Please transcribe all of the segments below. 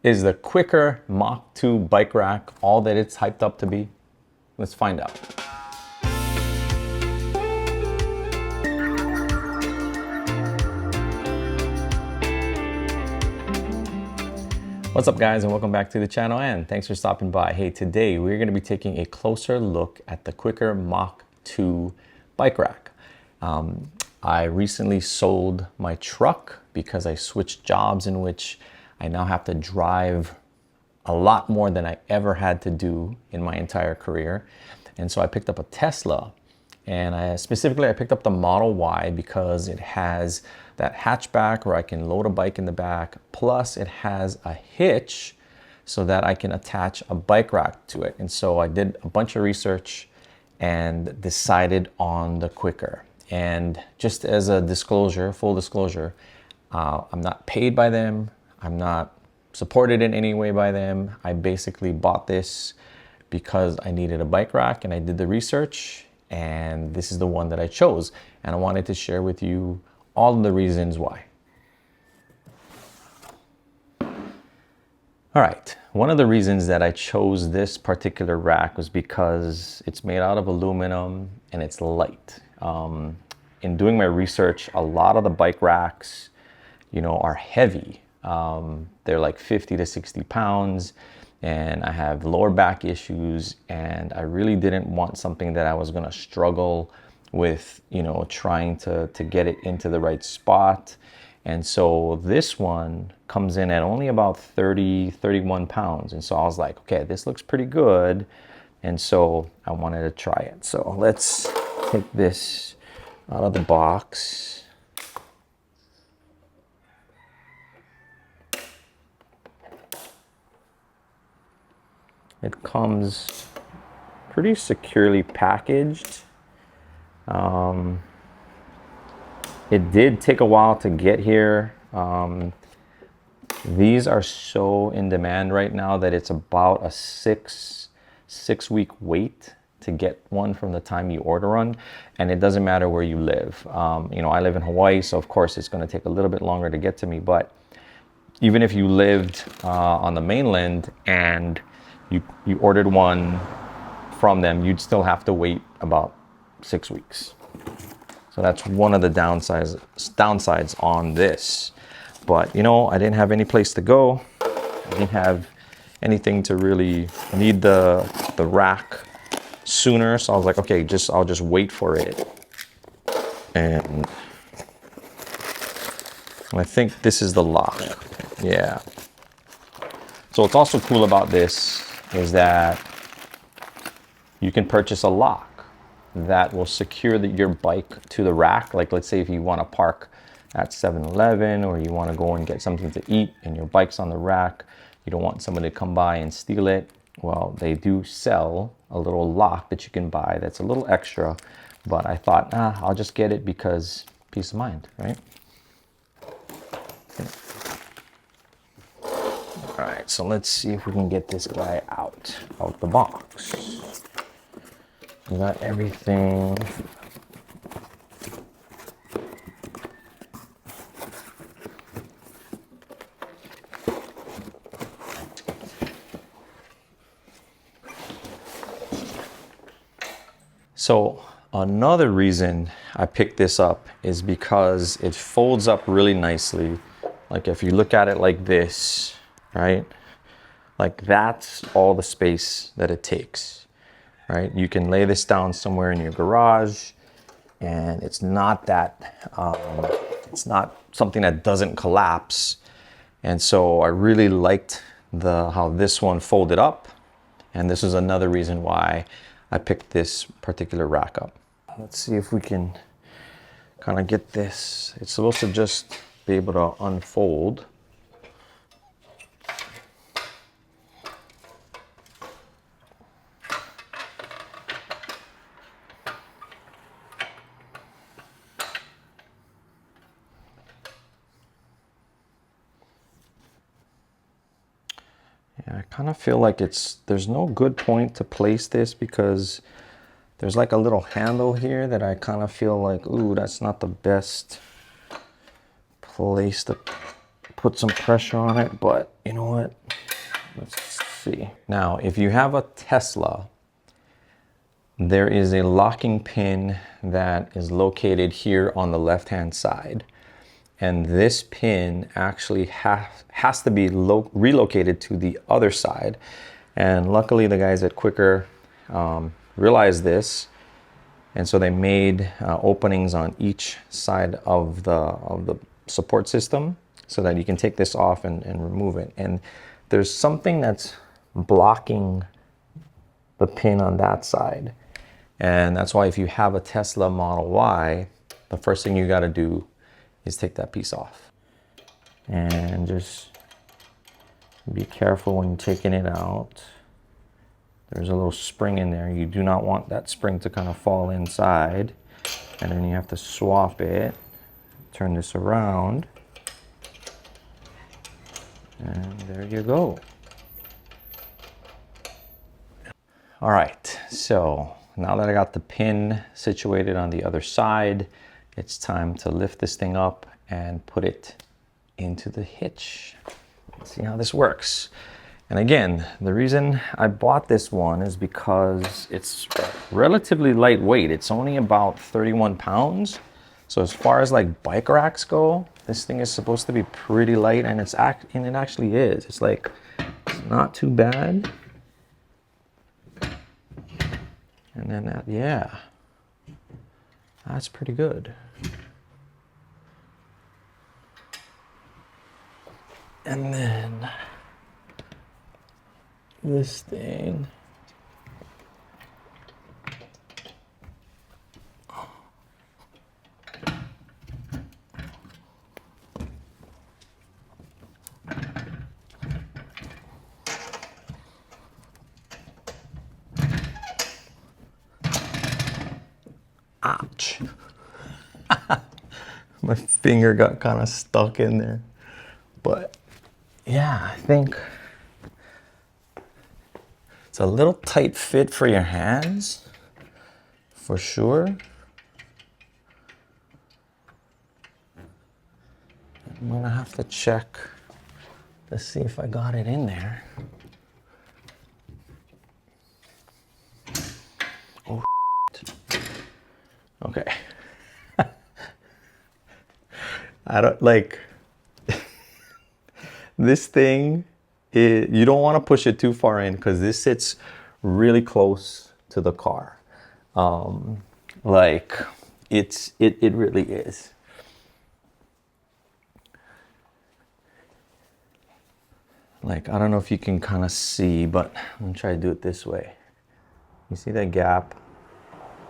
Is the Quikr Mach 2 bike rack all that it's hyped up to be? Let's find out. What's up guys, and welcome back to the channel, and thanks for stopping by. Hey, today we're going to be taking a closer look at the Quikr Mach 2 bike rack. I recently sold my truck because I switched jobs in which I now have to drive a lot more than I ever had to do in my entire career. And so I picked up a Tesla, and I picked up the Model Y because it has that hatchback where I can load a bike in the back, plus it has a hitch so that I can attach a bike rack to it. And so I did a bunch of research and decided on the Quikr. And just as a disclosure, full disclosure, I'm not paid by them. I'm not supported in any way by them. I basically bought this because I needed a bike rack, and I did the research, and this is the one that I chose. And I wanted to share with you all of the reasons why. All right, one of the reasons that I chose this particular rack was because it's made out of aluminum and it's light. In doing my research, a lot of the bike racks, are heavy. They're like 50 to 60 pounds, and I have lower back issues, and I really didn't want something that I was gonna struggle with, trying to get it into the right spot. And so this one comes in at only about 31 pounds. And so I was like, okay, this looks pretty good. And so I wanted to try it. So let's take this out of the box. It comes pretty securely packaged. It did take a while to get here. These are so in demand right now that it's about a six week wait to get one from the time you order one. And it doesn't matter where you live. I live in Hawaii, so of course it's going to take a little bit longer to get to me. But even if you lived on the mainland and you ordered one from them, you'd still have to wait about 6 weeks. So that's one of the downsides on this. But I didn't have any place to go. I didn't have anything to really need the rack sooner. So I was like, okay, I'll just wait for it. And I think this is the lock. Yeah. So what's also cool about this is that you can purchase a lock that will secure your bike to the rack. Like, let's say if you want to park at 7-Eleven, or you want to go and get something to eat and your bike's on the rack, you don't want somebody to come by and steal it. Well, they do sell a little lock that you can buy that's a little extra, but I thought, I'll just get it because peace of mind, right? Okay. All right, so let's see if we can get this guy out of the box. We got everything. So another reason I picked this up is because it folds up really nicely. Like if you look at it like this, right? Like that's all the space that it takes. Right? You can lay this down somewhere in your garage, and it's not it's not something that doesn't collapse. And so I really liked how this one folded up, and this is another reason why I picked this particular rack up. Let's see if we can kind of get this. It's supposed to just be able to unfold. I kind of feel like there's no good point to place this because there's like a little handle here that I kind of feel like, ooh, that's not the best place to put some pressure on it, but you know what? Let's see. Now, if you have a Tesla, there is a locking pin that is located here on the left-hand side. And this pin actually has to be relocated to the other side. And luckily the guys at Quikr realized this. And so they made openings on each side of the support system so that you can take this off and remove it. And there's something that's blocking the pin on that side. And that's why if you have a Tesla Model Y, the first thing you got to do is take that piece off. And just be careful when you're taking it out. There's a little spring in there. You do not want that spring to kind of fall inside. And then you have to swap it, turn this around. And there you go. All right, so now that I got the pin situated on the other side, it's time to lift this thing up and put it into the hitch. Let's see how this works. And again, the reason I bought this one is because it's relatively lightweight. It's only about 31 pounds. So as far as like bike racks go, this thing is supposed to be pretty light, and it actually is. It's like, it's not too bad. And then that, yeah, that's pretty good. And then this thing. Ouch. My finger got kind of stuck in there. But yeah, I think it's a little tight fit for your hands, for sure. I'm gonna have to check to see if I got it in there. Oh, okay. I don't like this thing. You don't want to push it too far in because this sits really close to the car. Like it really is. Like, I don't know if you can kind of see, but I'm gonna try to do it this way. You see that gap?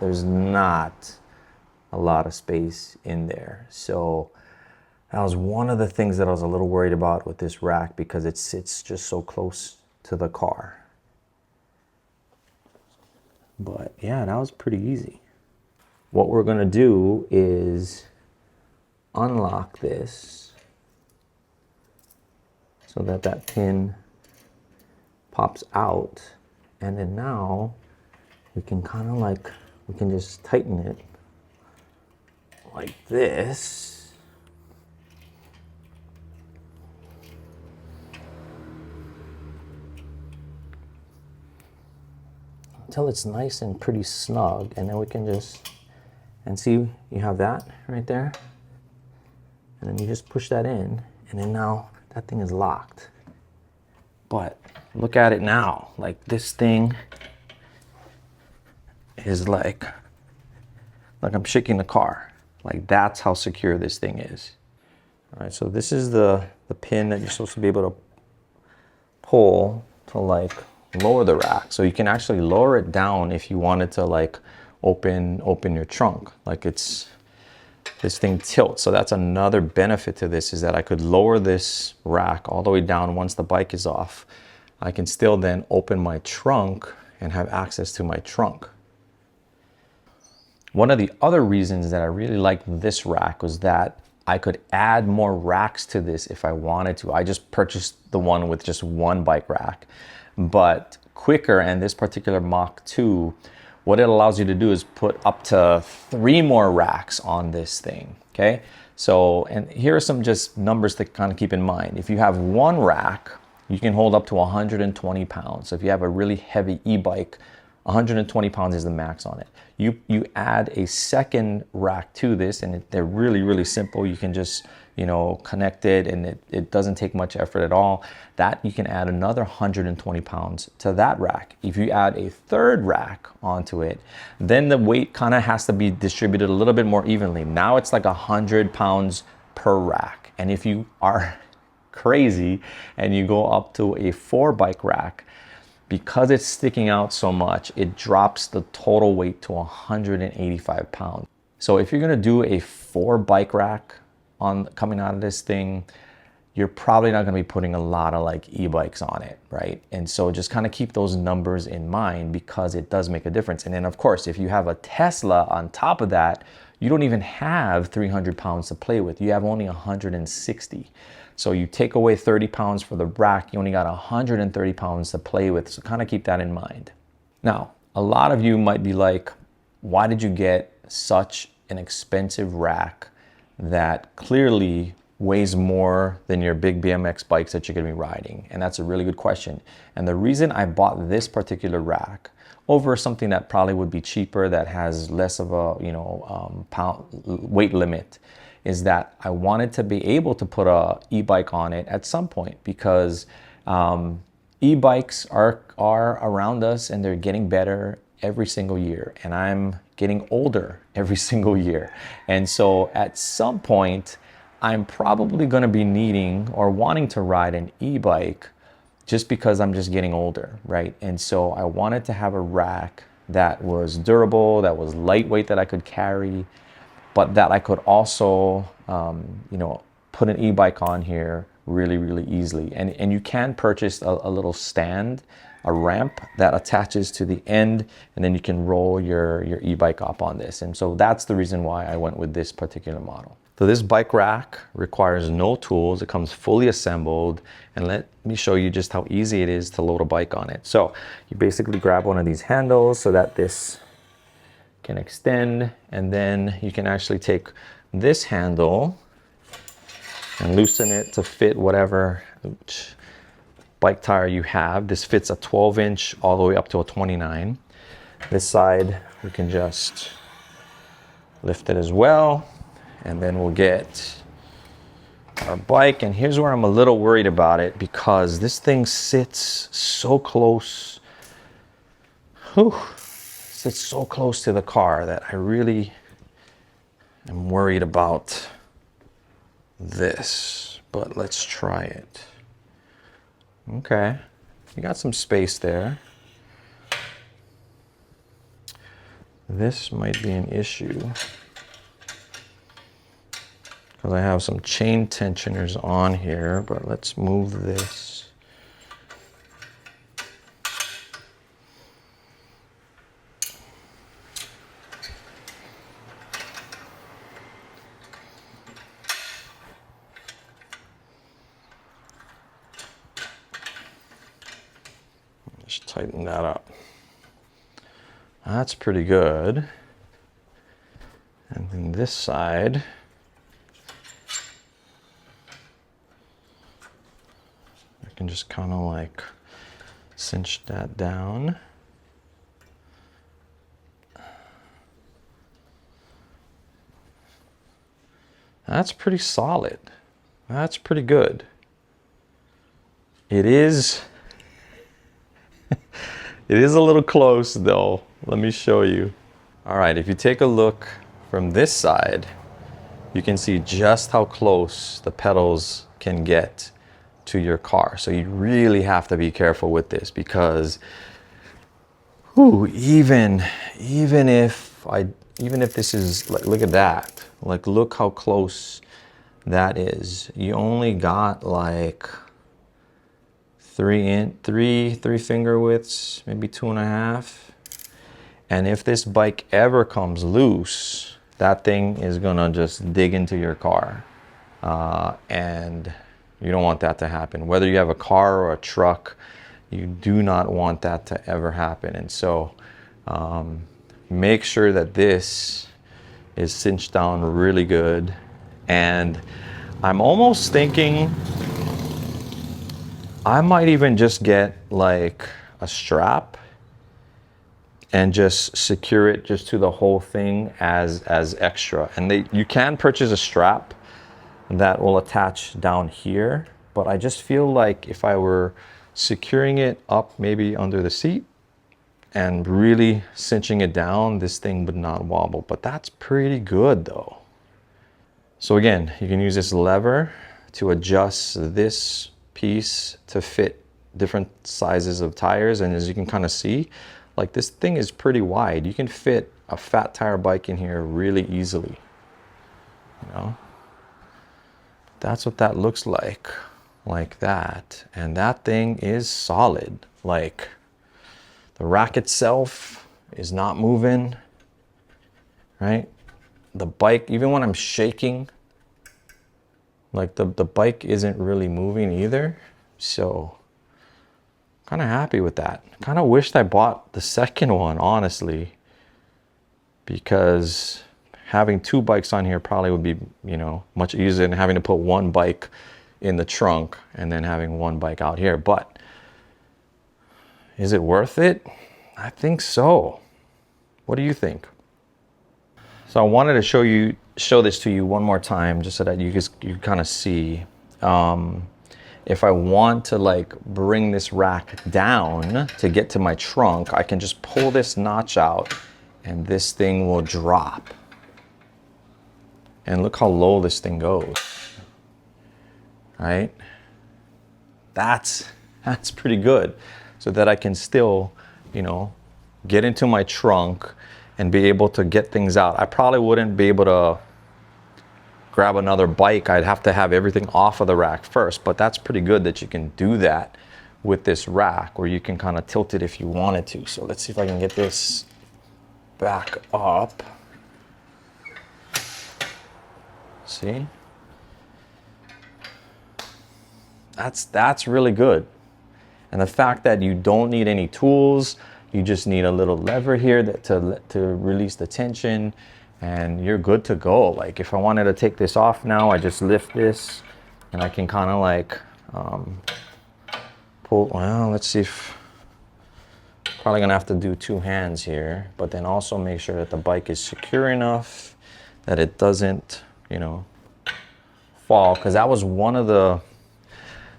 There's not a lot of space in there. So that was one of the things that I was a little worried about with this rack, because it sits just so close to the car. But yeah, that was pretty easy. What we're gonna do is unlock this so that that pin pops out. And then now we can kind of like, we can just tighten it like this. Until it's nice and pretty snug, and then we can just, and see, you have that right there, and then you just push that in, and then now that thing is locked. But look at it now, like this thing is like I'm shaking the car. Like, that's how secure this thing is. All right, so this is the pin that you're supposed to be able to pull to like lower the rack. So you can actually lower it down if you wanted to like open your trunk. Like, this thing tilts. So that's another benefit to this, is that I could lower this rack all the way down once the bike is off. I can still then open my trunk and have access to my trunk. One of the other reasons that I really liked this rack was that I could add more racks to this if I wanted to. I just purchased the one with just one bike rack. But Quikr and this particular Mach 2, what it allows you to do is put up to 3 more racks on this thing, okay? So, and here are some just numbers to kind of keep in mind. If you have one rack, You can hold up to 120 pounds. So if you have a really heavy e-bike, 120 pounds is the max on it. You add a second rack to this, and they're really, really simple. You can just, you know, connect it, and it doesn't take much effort at all. That you can add another 120 pounds to that rack. If you add a third rack onto it, then the weight kind of has to be distributed a little bit more evenly. Now it's like 100 pounds per rack. And if you are crazy and you go up to a 4-bike rack, because it's sticking out so much, it drops the total weight to 185 pounds. So if you're gonna do a 4-bike rack on coming out of this thing, you're probably not gonna be putting a lot of like e-bikes on it, right? And so just kind of keep those numbers in mind, because it does make a difference. And then of course, if you have a Tesla on top of that, you don't even have 300 pounds to play with. You have only 160. So you take away 30 pounds for the rack, you only got 130 pounds to play with. So kind of keep that in mind. Now, a lot of you might be like, why did you get such an expensive rack that clearly weighs more than your big BMX bikes that you're gonna be riding? And that's a really good question. And the reason I bought this particular rack over something that probably would be cheaper, that has less of a, you know, pound weight limit, is that I wanted to be able to put a e-bike on it at some point, because e-bikes are around us and they're getting better every single year, and I'm getting older every single year. And so at some point, I'm probably gonna be needing or wanting to ride an e-bike, just because I'm just getting older, right? And so I wanted to have a rack that was durable, that was lightweight, that I could carry, but that I could also, you know, put an e-bike on here really, really easily. And you can purchase a little stand, a ramp that attaches to the end, and then you can roll your e-bike up on this. And so that's the reason why I went with this particular model. So this bike rack requires no tools. It comes fully assembled. And let me show you just how easy it is to load a bike on it. So you basically grab one of these handles so that this can extend, and then you can actually take this handle and loosen it to fit whatever bike tire you have. This fits a 12-inch all the way up to a 29. This side, we can just lift it as well, and then we'll get our bike. And here's where I'm a little worried about it, because this thing sits so close. Sits so close to the car that I really am worried about this, but let's try it. Okay, you got some space there. This might be an issue, because I have some chain tensioners on here, but let's move this. Just tighten that up. That's pretty good. And then this side, I can just kind of like cinch that down. That's pretty solid. That's pretty good. It is it is a little close though. Let me show you. All right, if you take a look from this side, you can see just how close the pedals can get to your car. So you really have to be careful with this, because even if this is like, look at that. Like, look how close that is. You only got like three finger widths, maybe 2.5. And if this bike ever comes loose, that thing is gonna just dig into your car. And you don't want that to happen. Whether you have a car or a truck, you do not want that to ever happen. And so make sure that this is cinched down really good. And I'm almost thinking I might even just get like a strap and just secure it just to the whole thing as extra. And you can purchase a strap that will attach down here, but I just feel like if I were securing it up maybe under the seat and really cinching it down, this thing would not wobble. But that's pretty good though. So again, you can use this lever to adjust this piece to fit different sizes of tires. And as you can kind of see, like this thing is pretty wide. You can fit a fat tire bike in here really easily. You know, that's what that looks like that. And that thing is solid. Like the rack itself is not moving, right? The bike, even when I'm shaking, like the bike isn't really moving either. So kind of happy with that. Kind of wished I bought the second one, honestly, because having two bikes on here probably would be, you know, much easier than having to put one bike in the trunk and then having one bike out here. But is it worth it? I think so. What do you think? So I wanted to show this to you one more time, just so that you kind of see. If I want to like bring this rack down to get to my trunk, I can just pull this notch out and this thing will drop. And look how low this thing goes, right? That's pretty good. So that I can still, you know, get into my trunk and be able to get things out. I probably wouldn't be able to grab another bike. I'd have to have everything off of the rack first, but that's pretty good that you can do that with this rack, where you can kind of tilt it if you wanted to. So let's see if I can get this back up. See? That's really good. And the fact that you don't need any tools, you just need a little lever here to release the tension, and you're good to go. Like if I wanted to take this off now, I just lift this and I can kind of like pull. Well, let's see if, probably gonna have to do two hands here, but then also make sure that the bike is secure enough that it doesn't, you know, fall. Because that was one of the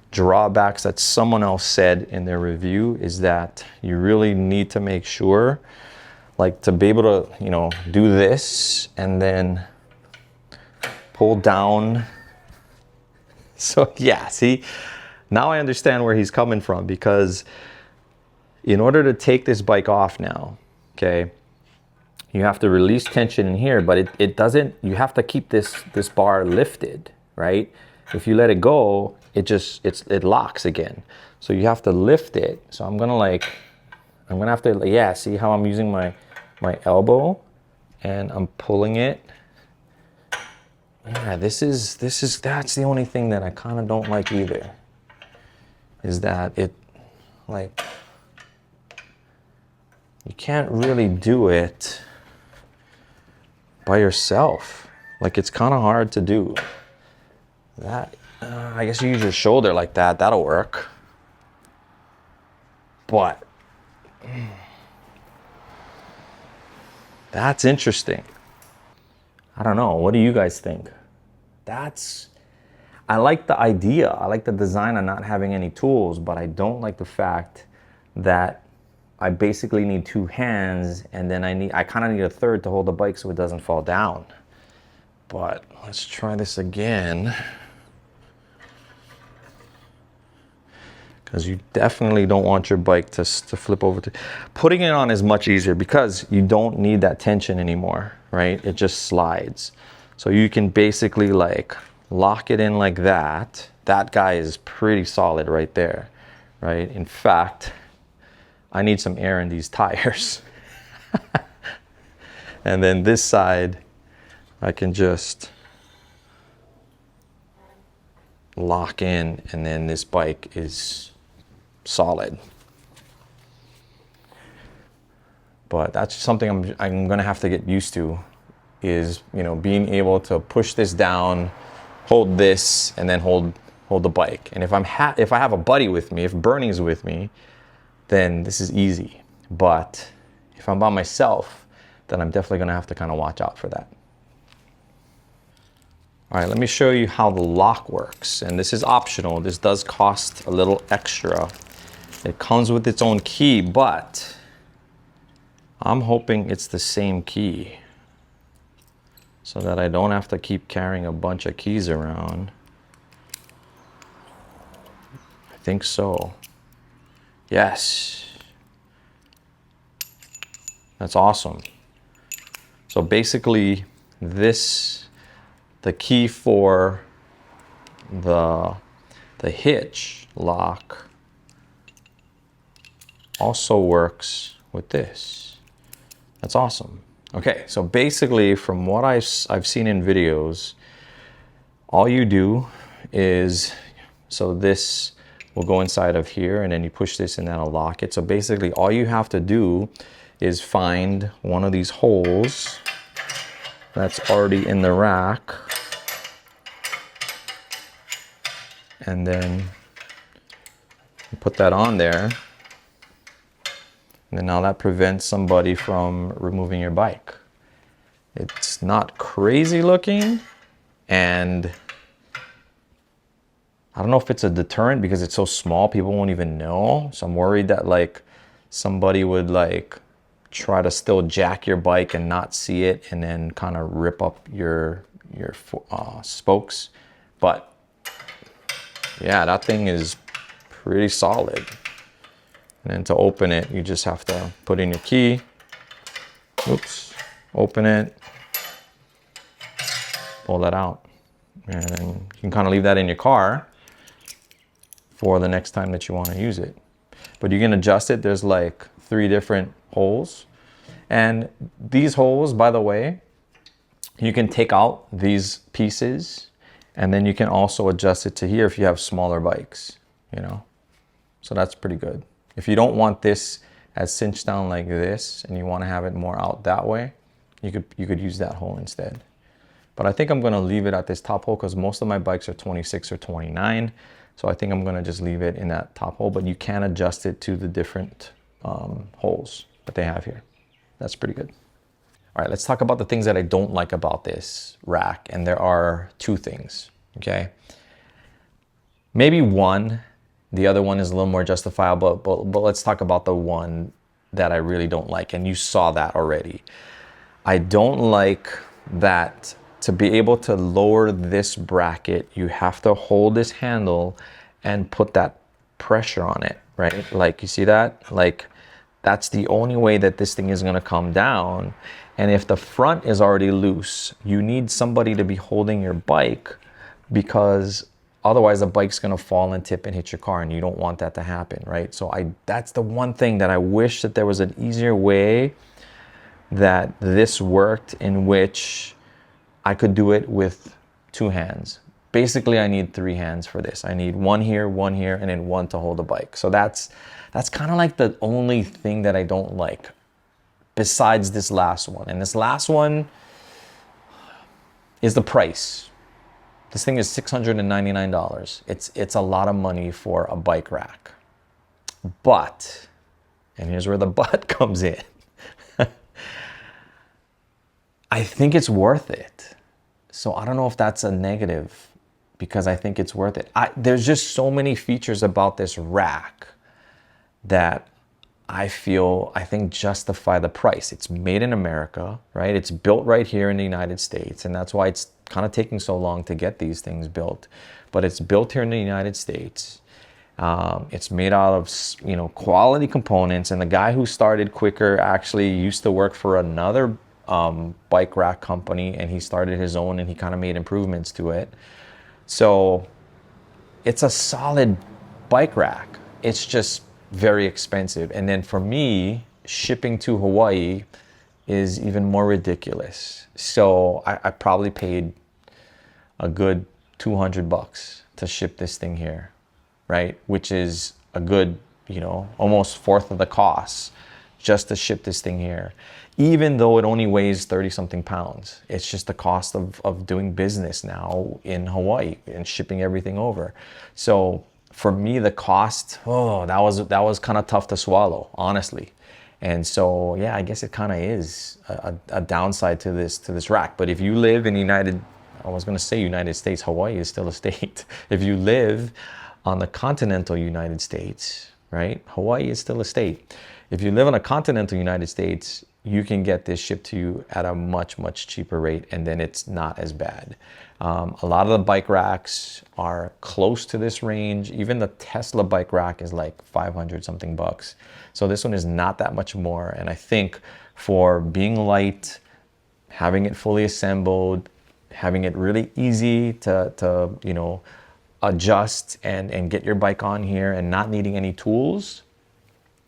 drawbacks that someone else said in their review, is that you really need to make sure, like, to be able to, you know, do this and then pull down. So yeah, see, now I understand where he's coming from, because in order to take this bike off now, okay, you have to release tension in here, but it doesn't, you have to keep this bar lifted, right? If you let it go, it locks again. So you have to lift it. So I'm gonna have to, yeah, see how I'm using my elbow and I'm pulling it. Yeah, that's the only thing that I kind of don't like either, is that it, like, you can't really do it by yourself. Like, it's kind of hard to do that. I guess you use your shoulder like that, that'll work. But that's interesting. I don't know, what do you guys think? I like the idea, I like the design of not having any tools, but I don't like the fact that I basically need two hands, and then I kind of need a third to hold the bike so it doesn't fall down. But let's try this again. Because you definitely don't want your bike to flip over. Putting it on is much easier because you don't need that tension anymore, right? It just slides. So you can basically like lock it in like that. That guy is pretty solid right there, right? In fact, I need some air in these tires. And then this side, I can just lock in, and then this bike is solid. But that's something I'm gonna have to get used to, is, you know, being able to push this down, hold this, and then hold hold the bike. And if I have a buddy with me, if Bernie's with me, then this is easy. But if I'm by myself, then I'm definitely gonna have to kind of watch out for that. All right, let me show you how the lock works. And this is optional. This does cost a little extra. It comes with its own key, but I'm hoping it's the same key so that I don't have to keep carrying a bunch of keys around. I think so. Yes. That's awesome. So basically the key for the hitch lock also works with this. That's awesome. Okay, so basically from what I've seen in videos, all you do is, so this will go inside of here and then you push this and that'll lock it. So basically all you have to do is find one of these holes that's already in the rack, and then you put that on there. And then now that prevents somebody from removing your bike. It's not crazy looking, and I don't know if it's a deterrent because it's so small, people won't even know. So I'm worried that like somebody would like try to still jack your bike and not see it and then kind of rip up your spokes. But yeah, that thing is pretty solid. And then to open it, you just have to put in your key. Oops, open it, pull that out. And then you can kind of leave that in your car for the next time that you want to use it. But you can adjust it. There's like 3 different holes. And these holes, by the way, you can take out these pieces and then you can also adjust it to here if you have smaller bikes, you know? So that's pretty good. If you don't want this as cinched down like this and you want to have it more out that way, you could use that hole instead. But I think I'm going to leave it at this top hole because most of my bikes are 26 or 29. So I think I'm going to just leave it in that top hole, but you can adjust it to the different holes that they have here. That's pretty good. All right, let's talk about the things that I don't like about this rack. And there are 2 things, okay? Maybe one. The other one is a little more justifiable, but let's talk about the one that I really don't like. And you saw that already. I don't like that to be able to lower this bracket, you have to hold this handle and put that pressure on it, right? Like you see that? Like that's the only way that this thing is gonna come down. And if the front is already loose, you need somebody to be holding your bike because otherwise the bike's gonna fall and tip and hit your car and you don't want that to happen, right? So that's the one thing that I wish that there was an easier way that this worked in which I could do it with 2 hands. Basically, I need 3 hands for this. I need one here, and then one to hold the bike. So that's kind of like the only thing that I don't like besides this last one. And this last one is the price. This thing is $699. It's a lot of money for a bike rack. But, and here's where the but comes in. I think it's worth it. So I don't know if that's a negative because I think it's worth it. There's just so many features about this rack that I think justify the price. It's made in America, right? It's built right here in the United States. And that's why it's kind of taking so long to get these things built. But it's built here in the United States. It's made out of, quality components. And the guy who started Quikr actually used to work for another bike rack company, and he started his own and he kind of made improvements to it. So it's a solid bike rack. It's just very expensive. And then for me, shipping to Hawaii is even more ridiculous. So I probably paid a good $200 to ship this thing here, right? Which is a good, almost 1/4 of the cost just to ship this thing here, even though it only weighs 30 something pounds. It's just the cost of doing business now in Hawaii and shipping everything over. So for me, the cost, oh, that was kind of tough to swallow, honestly. And so, yeah, I guess it kind of is a downside to this rack. But if you live in I was going to say United States, Hawaii is still a state. If you live on the continental United States, right? Hawaii is still a state. If you live on a continental United States, you can get this shipped to you at a much, much cheaper rate, and then it's not as bad. A lot of the bike racks are close to this range. Even the Tesla bike rack is like 500 something bucks. So this one is not that much more. And I think for being light, having it fully assembled, having it really easy to you know, adjust and get your bike on here and not needing any tools,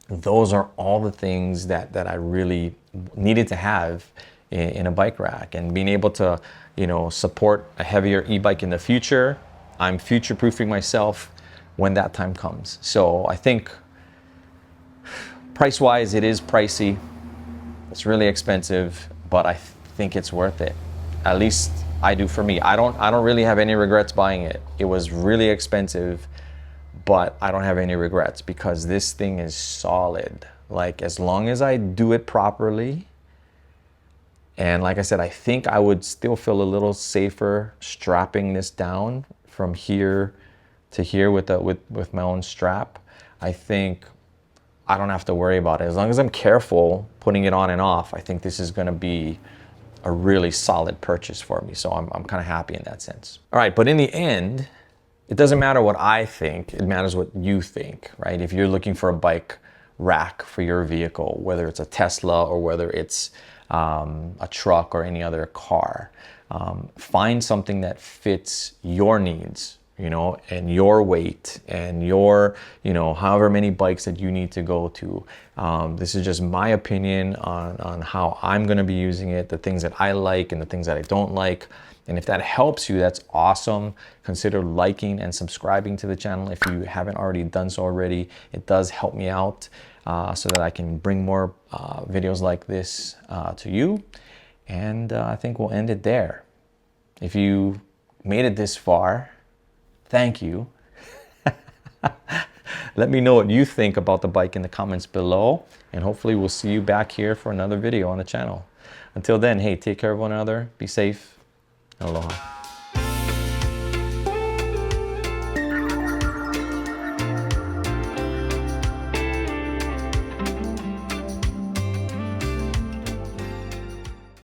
those are all the things that I really needed to have in a bike rack. And being able to, you know, support a heavier e-bike in the future, I'm future-proofing myself when that time comes. So I think price-wise, it is pricey. It's really expensive, but I think it's worth it. At least I do for me. I don't really have any regrets buying it. It was really expensive, but I don't have any regrets because this thing is solid. Like, as long as I do it properly, and like I said, I think I would still feel a little safer strapping this down from here to here with my own strap. I think I don't have to worry about it. As long as I'm careful putting it on and off, I think this is gonna be a really solid purchase for me. So I'm kind of happy in that sense. All right, but in the end, it doesn't matter what I think, it matters what you think, right? If you're looking for a bike rack for your vehicle, whether it's a Tesla or whether it's a truck or any other car, find something that fits your needs, you know, and your weight and your, you know, however many bikes that you need to go to. This is just my opinion on how I'm going to be using it, the things that I like and the things that I don't like. And if that helps you, that's awesome. Consider liking and subscribing to the channel if you haven't already done so already. It does help me out so that I can bring more videos like this to you. And I think we'll end it there. If you made it this far, thank you. Let me know what you think about the bike in the comments below, and hopefully we'll see you back here for another video on the channel. Until then, hey, take care of one another, be safe, and aloha.